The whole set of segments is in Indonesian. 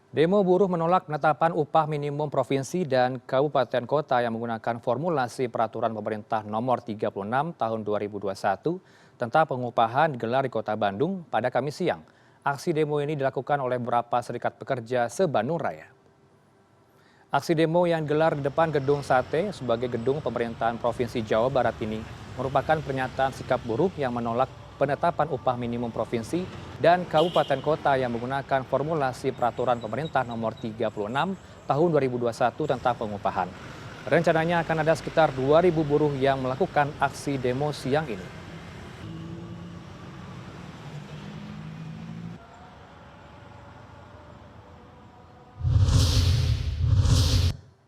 Demo buruh menolak penetapan upah minimum provinsi dan kabupaten kota yang menggunakan formulasi peraturan pemerintah nomor 36 tahun 2021 tentang pengupahan digelar di Kota Bandung pada Kamis siang. Aksi demo ini dilakukan oleh beberapa serikat pekerja se-Bandung Raya. Aksi demo yang digelar di depan Gedung Sate sebagai gedung pemerintahan Provinsi Jawa Barat ini merupakan pernyataan sikap buruh yang menolak penetapan upah minimum provinsi dan kabupaten kota yang menggunakan formulasi peraturan pemerintah nomor 36 tahun 2021 tentang pengupahan. Rencananya akan ada sekitar 2.000 buruh yang melakukan aksi demo siang ini.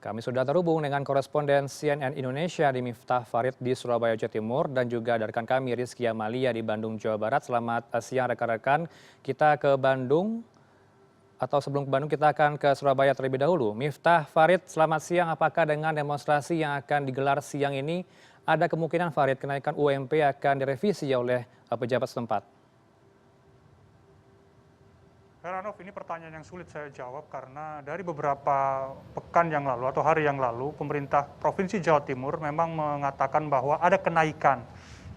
Kami sudah terhubung dengan koresponden CNN Indonesia di Miftah Farid di Surabaya, Jawa Timur, dan juga dari rekan kami Rizky Amalia di Bandung, Jawa Barat. Selamat siang rekan-rekan. Kita ke Bandung, atau sebelum ke Bandung kita akan ke Surabaya terlebih dahulu. Miftah Farid, selamat siang. Apakah dengan demonstrasi yang akan digelar siang ini, ada kemungkinan Farid kenaikan UMP akan direvisi oleh pejabat setempat? Heranov, ini pertanyaan yang sulit saya jawab karena dari beberapa pekan yang lalu atau hari yang lalu, pemerintah Provinsi Jawa Timur memang mengatakan bahwa ada kenaikan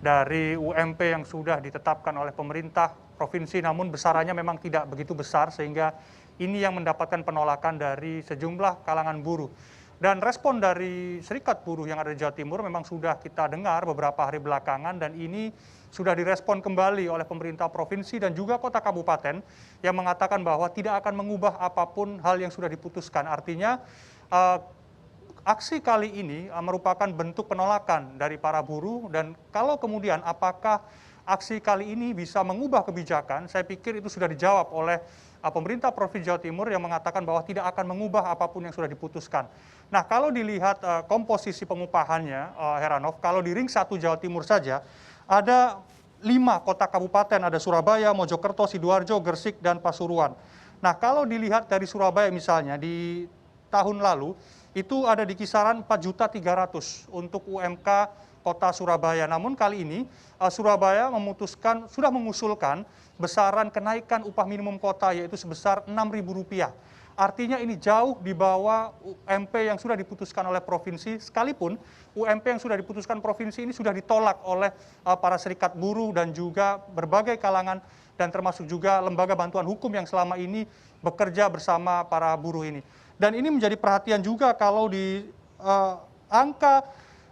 dari UMP yang sudah ditetapkan oleh pemerintah provinsi, namun besarannya memang tidak begitu besar sehingga ini yang mendapatkan penolakan dari sejumlah kalangan buruh. Dan respon dari serikat buruh yang ada di Jawa Timur memang sudah kita dengar beberapa hari belakangan dan ini sudah direspon kembali oleh pemerintah provinsi dan juga kota kabupaten yang mengatakan bahwa tidak akan mengubah apapun hal yang sudah diputuskan. Artinya aksi kali ini merupakan bentuk penolakan dari para buruh dan kalau kemudian apakah aksi kali ini bisa mengubah kebijakan, saya pikir itu sudah dijawab oleh pemerintah Provinsi Jawa Timur yang mengatakan bahwa tidak akan mengubah apapun yang sudah diputuskan. Nah, kalau dilihat komposisi pengupahannya, Heranov, kalau di ring 1 Jawa Timur saja, ada 5 kota kabupaten, ada Surabaya, Mojokerto, Sidoarjo, Gresik, dan Pasuruan. Nah, kalau dilihat dari Surabaya misalnya, di tahun lalu, itu ada di kisaran 4.300.000 untuk UMK kota Surabaya. Namun kali ini, Surabaya sudah mengusulkan besaran kenaikan upah minimum kota, yaitu sebesar Rp6.000. Artinya ini jauh di bawah UMP yang sudah diputuskan oleh provinsi, sekalipun UMP yang sudah diputuskan provinsi ini sudah ditolak oleh para serikat buruh dan juga berbagai kalangan dan termasuk juga lembaga bantuan hukum yang selama ini bekerja bersama para buruh ini. Dan ini menjadi perhatian juga kalau di angka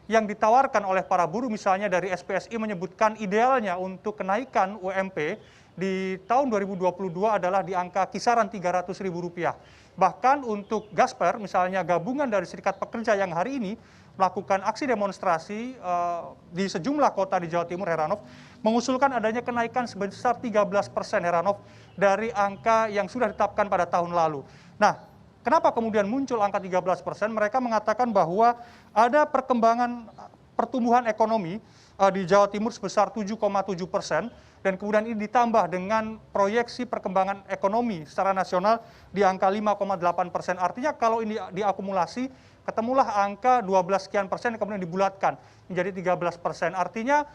yang ditawarkan oleh para buruh, misalnya dari SPSI menyebutkan idealnya untuk kenaikan UMP di tahun 2022 adalah di angka kisaran Rp300.000. Bahkan untuk Gasper, misalnya gabungan dari serikat pekerja yang hari ini melakukan aksi demonstrasi di sejumlah kota di Jawa Timur, Heranov, mengusulkan adanya kenaikan sebesar 13%, Heranov, dari angka yang sudah ditetapkan pada tahun lalu. Nah, kenapa kemudian muncul angka 13%? Mereka mengatakan bahwa ada perkembangan pertumbuhan ekonomi di Jawa Timur sebesar 7,7%, dan kemudian ini ditambah dengan proyeksi perkembangan ekonomi secara nasional di angka 5,8%. Artinya kalau ini diakumulasi, ketemulah angka 12 sekian persen yang kemudian dibulatkan menjadi 13%. Artinya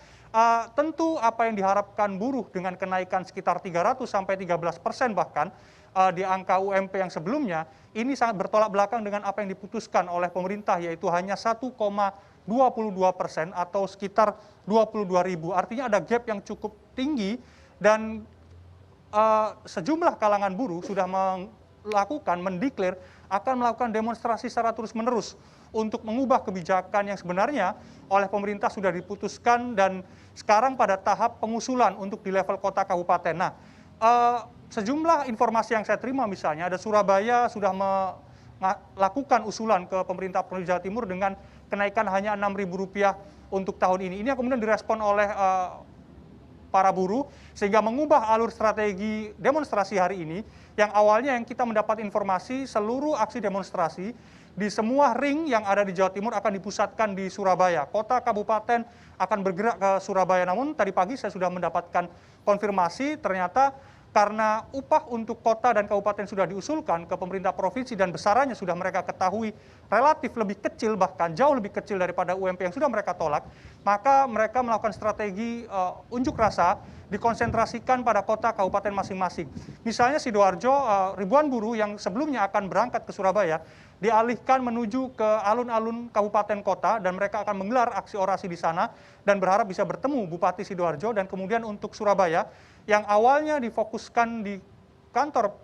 tentu apa yang diharapkan buruh dengan kenaikan sekitar 300 sampai 13% bahkan di angka UMP yang sebelumnya, ini sangat bertolak belakang dengan apa yang diputuskan oleh pemerintah, yaitu hanya 1,22% atau sekitar 22.000. Artinya ada gap yang cukup tinggi dan sejumlah kalangan buruh sudah mendeklar akan melakukan demonstrasi secara terus-menerus untuk mengubah kebijakan yang sebenarnya oleh pemerintah sudah diputuskan dan sekarang pada tahap pengusulan untuk di level kota kabupaten. Nah, sejumlah informasi yang saya terima, misalnya ada Surabaya sudah melakukan usulan ke pemerintah Provinsi Jawa Timur dengan kenaikan hanya Rp6.000 untuk tahun ini. Ini yang kemudian direspon oleh para buruh sehingga mengubah alur strategi demonstrasi hari ini yang awalnya yang kita mendapat informasi seluruh aksi demonstrasi di semua ring yang ada di Jawa Timur akan dipusatkan di Surabaya. Kota kabupaten akan bergerak ke Surabaya. Namun tadi pagi saya sudah mendapatkan konfirmasi ternyata karena upah untuk kota dan kabupaten sudah diusulkan ke pemerintah provinsi dan besarannya sudah mereka ketahui relatif lebih kecil, bahkan jauh lebih kecil daripada UMP yang sudah mereka tolak, maka mereka melakukan strategi unjuk rasa dikonsentrasikan pada kota kabupaten masing-masing. Misalnya Sidoarjo, ribuan buruh yang sebelumnya akan berangkat ke Surabaya dialihkan menuju ke alun-alun kabupaten kota dan mereka akan menggelar aksi orasi di sana dan berharap bisa bertemu Bupati Sidoarjo. Dan kemudian untuk Surabaya yang awalnya difokuskan di kantor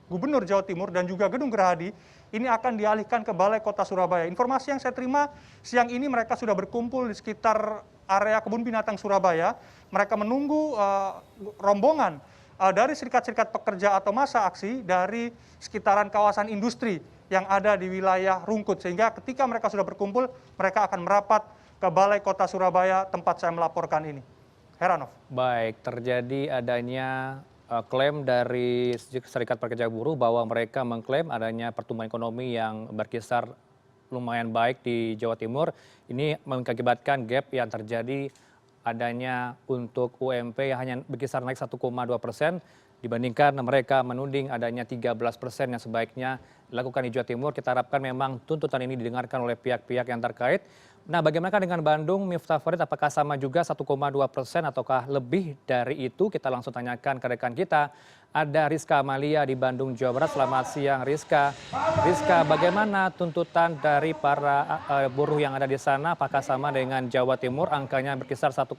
Gubernur Jawa Timur dan juga Gedung Gerahadi, ini akan dialihkan ke Balai Kota Surabaya. Informasi yang saya terima siang ini mereka sudah berkumpul di sekitar area Kebun Binatang Surabaya. Mereka menunggu rombongan dari serikat-serikat pekerja atau massa aksi dari sekitaran kawasan industri yang ada di wilayah Rungkut. Sehingga ketika mereka sudah berkumpul, mereka akan merapat ke Balai Kota Surabaya tempat saya melaporkan ini. Heranov. Baik, terjadi adanya klaim dari Serikat Pekerja Buruh bahwa mereka mengklaim adanya pertumbuhan ekonomi yang berkisar lumayan baik di Jawa Timur. Ini mengakibatkan gap yang terjadi adanya untuk UMP yang hanya berkisar naik 1,2% dibandingkan mereka menuding adanya 13% yang sebaiknya dilakukan di Jawa Timur. Kita harapkan memang tuntutan ini didengarkan oleh pihak-pihak yang terkait. Nah, bagaimana dengan Bandung, Miftah Farid, apakah sama juga 1,2% ataukah lebih dari itu? Kita langsung tanyakan ke rekan kita. Ada Rizka Amalia di Bandung, Jawa Barat. Selamat siang, Rizka. Rizka, bagaimana tuntutan dari para buruh yang ada di sana? Apakah sama dengan Jawa Timur? Angkanya berkisar 1,2%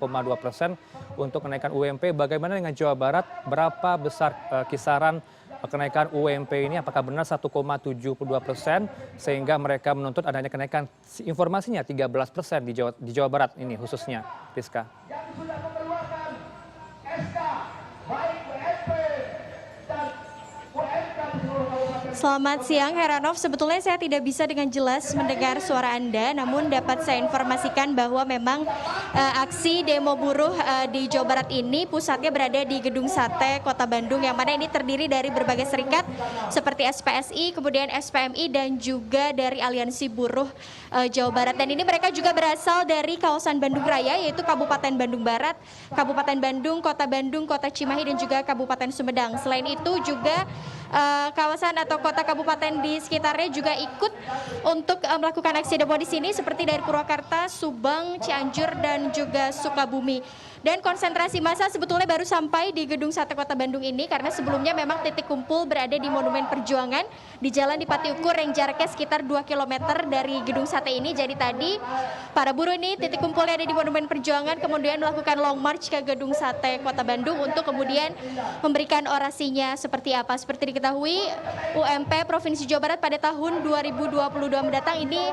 untuk kenaikan UMP. Bagaimana dengan Jawa Barat? Berapa besar kisaran kenaikan UMP ini? Apakah benar 1,72% sehingga mereka menuntut adanya kenaikan informasinya 13% di Jawa Barat ini khususnya, Rizka? Selamat siang Heranov, sebetulnya saya tidak bisa dengan jelas mendengar suara Anda, namun dapat saya informasikan bahwa memang aksi demo buruh di Jawa Barat ini pusatnya berada di Gedung Sate Kota Bandung, yang mana ini terdiri dari berbagai serikat seperti SPSI, kemudian SPMI dan juga dari Aliansi Buruh Jawa Barat. Dan ini mereka juga berasal dari kawasan Bandung Raya, yaitu Kabupaten Bandung Barat, Kabupaten Bandung, Kota Cimahi dan juga Kabupaten Sumedang. Selain itu juga kawasan atau kota kabupaten di sekitarnya juga ikut untuk melakukan aksi demo di sini seperti dari Purwakarta, Subang, Cianjur dan juga Sukabumi. Dan konsentrasi massa sebetulnya baru sampai di Gedung Sate Kota Bandung ini karena sebelumnya memang titik kumpul berada di Monumen Perjuangan di Jalan Dipati Ukur yang jaraknya sekitar 2 km dari Gedung Sate ini. Jadi tadi para buruh ini titik kumpulnya ada di Monumen Perjuangan, kemudian melakukan long march ke Gedung Sate Kota Bandung untuk kemudian memberikan orasinya seperti apa. Seperti diketahui UMP Provinsi Jawa Barat pada tahun 2022 mendatang ini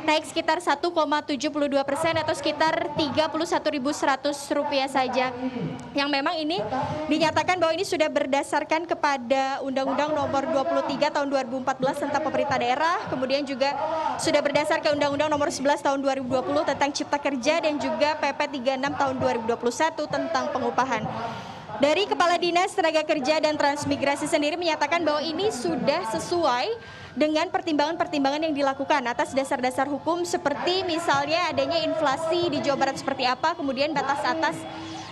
naik sekitar 1,72% atau sekitar Rp31.100 saja, yang memang ini dinyatakan bahwa ini sudah berdasarkan kepada Undang-Undang Nomor 23 Tahun 2014 tentang pemerintah daerah, kemudian juga sudah berdasarkan Undang-Undang Nomor 11 Tahun 2020 tentang Cipta Kerja dan juga PP 36 Tahun 2021 tentang pengupahan. Dari Kepala Dinas Tenaga Kerja dan Transmigrasi sendiri menyatakan bahwa ini sudah sesuai dengan pertimbangan-pertimbangan yang dilakukan atas dasar-dasar hukum seperti misalnya adanya inflasi di Jawa Barat seperti apa, kemudian batas atas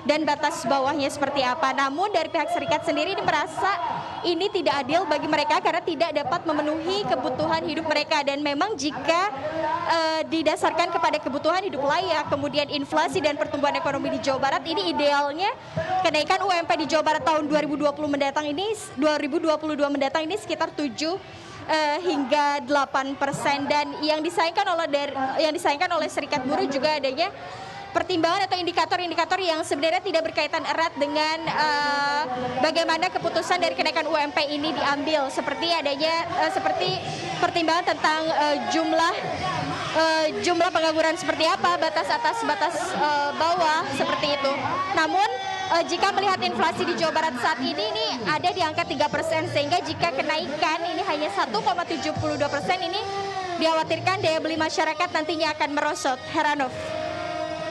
dan batas bawahnya seperti apa. Namun dari pihak serikat sendiri ini merasa ini tidak adil bagi mereka karena tidak dapat memenuhi kebutuhan hidup mereka, dan memang jika didasarkan kepada kebutuhan hidup layak, kemudian inflasi dan pertumbuhan ekonomi di Jawa Barat, ini idealnya kenaikan UMP di Jawa Barat tahun 2022 mendatang ini sekitar 7 hingga 8%, dan yang disayangkan oleh serikat buruh juga adanya pertimbangan atau indikator-indikator yang sebenarnya tidak berkaitan erat dengan bagaimana keputusan dari kenaikan UMP ini diambil, seperti seperti pertimbangan tentang jumlah pengangguran seperti apa, batas atas, batas bawah seperti itu. Namun jika melihat inflasi di Jawa Barat saat ini ada di angka 3%, sehingga jika kenaikan ini hanya 1,72% ini dikhawatirkan daya beli masyarakat nantinya akan merosot. Heranov.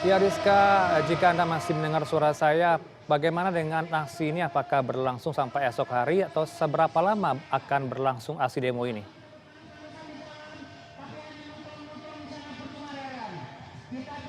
Ya Rizka, jika Anda masih mendengar suara saya, bagaimana dengan aksi ini? Apakah berlangsung sampai esok hari atau seberapa lama akan berlangsung aksi demo ini?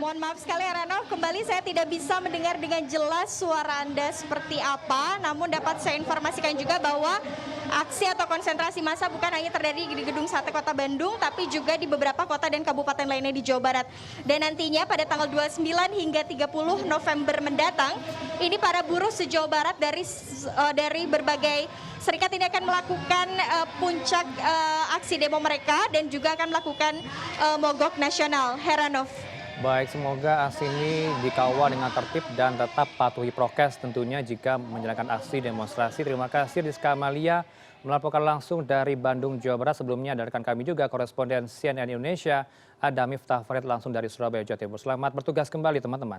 Mohon maaf sekali Heranov, kembali saya tidak bisa mendengar dengan jelas suara Anda seperti apa. Namun dapat saya informasikan juga bahwa aksi atau konsentrasi massa bukan hanya terjadi di Gedung Sate Kota Bandung, tapi juga di beberapa kota dan kabupaten lainnya di Jawa Barat. Dan nantinya pada tanggal 29 hingga 30 November mendatang, ini para buruh se-Jawa Barat dari berbagai serikat ini akan melakukan puncak aksi demo mereka dan juga akan melakukan mogok nasional. Heranov. Baik, semoga aksi ini dikawal dengan tertib dan tetap patuhi prokes tentunya jika menjalankan aksi demonstrasi. Terima kasih Rizka Amalia melaporkan langsung dari Bandung, Jawa Barat. Sebelumnya ada rekan kami juga koresponden CNN Indonesia, ada Miftah Farid langsung dari Surabaya, Jawa Timur. Selamat bertugas kembali teman-teman.